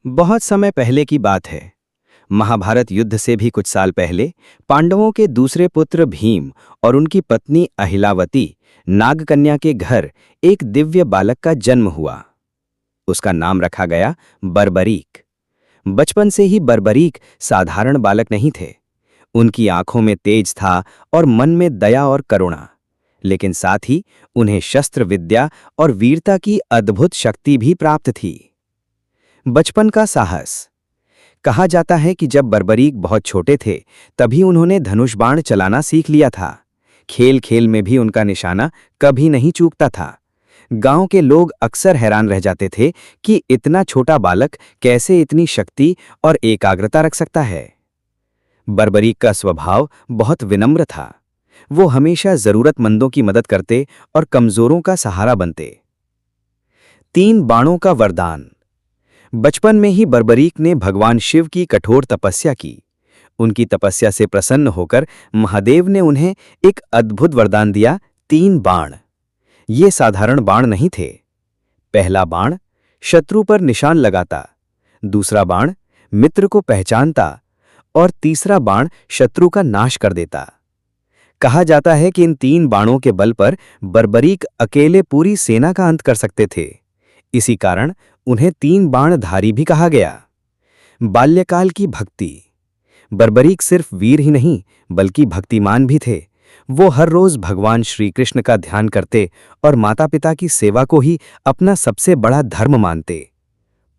बहुत समय पहले की बात है। महाभारत युद्ध से भी कुछ साल पहले पांडवों के दूसरे पुत्र भीम और उनकी पत्नी अहिलावती नागकन्या के घर एक दिव्य बालक का जन्म हुआ। उसका नाम रखा गया बर्बरीक। बचपन से ही बर्बरीक साधारण बालक नहीं थे। उनकी आंखों में तेज था और मन में दया और करुणा, लेकिन साथ ही उन्हें शस्त्र विद्या और वीरता की अद्भुत शक्ति भी प्राप्त थी। बचपन का साहस। कहा जाता है कि जब बर्बरीक बहुत छोटे थे तभी उन्होंने धनुष बाण चलाना सीख लिया था। खेल खेल में भी उनका निशाना कभी नहीं चूकता था। गांव के लोग अक्सर हैरान रह जाते थे कि इतना छोटा बालक कैसे इतनी शक्ति और एकाग्रता रख सकता है। बर्बरीक का स्वभाव बहुत विनम्र था। वो हमेशा जरूरतमंदों की मदद करते और कमजोरों का सहारा बनते। 3 बाणों का वरदान। बचपन में ही बर्बरीक ने भगवान शिव की कठोर तपस्या की। उनकी तपस्या से प्रसन्न होकर महादेव ने उन्हें एक अद्भुत वरदान दिया, 3 बाण। ये साधारण बाण नहीं थे। पहला बाण शत्रु पर निशान लगाता, दूसरा बाण मित्र को पहचानता और तीसरा बाण शत्रु का नाश कर देता। कहा जाता है कि इन 3 बाणों के बल पर बर्बरीक अकेले पूरी सेना का अंत कर सकते थे। इसी कारण उन्हें 3 बाणधारी भी कहा गया। बाल्यकाल की भक्ति। बर्बरीक सिर्फ वीर ही नहीं बल्कि भक्तिमान भी थे। वो हर रोज भगवान श्री कृष्ण का ध्यान करते और माता पिता की सेवा को ही अपना सबसे बड़ा धर्म मानते।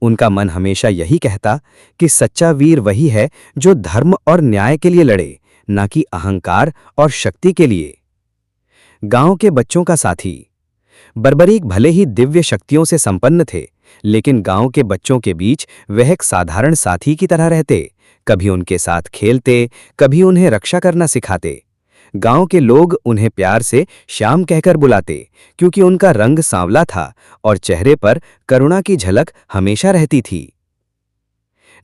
उनका मन हमेशा यही कहता कि सच्चा वीर वही है जो धर्म और न्याय के लिए लड़े, न कि अहंकार और शक्ति के लिए। गांव के बच्चों का साथी। बर्बरीक भले ही दिव्य शक्तियों से संपन्न थे, लेकिन गांव के बच्चों के बीच वह एक साधारण साथी की तरह रहते। कभी उनके साथ खेलते, कभी उन्हें रक्षा करना सिखाते। गांव के लोग उन्हें प्यार से श्याम कहकर बुलाते, क्योंकि उनका रंग सांवला था और चेहरे पर करुणा की झलक हमेशा रहती थी।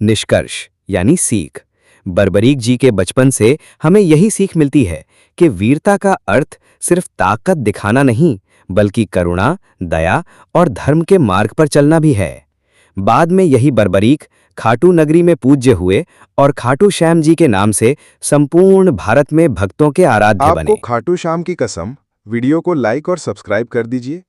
निष्कर्ष यानी सीख। बर्बरीक जी के बचपन से हमें यही सीख मिलती है कि वीरता का अर्थ सिर्फ ताकत दिखाना नहीं, बल्कि करुणा, दया और धर्म के मार्ग पर चलना भी है। बाद में यही बर्बरीक खाटू नगरी में पूज्य हुए और खाटू श्याम जी के नाम से संपूर्ण भारत में भक्तों के आराध्य बने। आपको खाटू श्याम की कसम। वीडियो को लाइक और सब्सक्राइब कर दीजिए।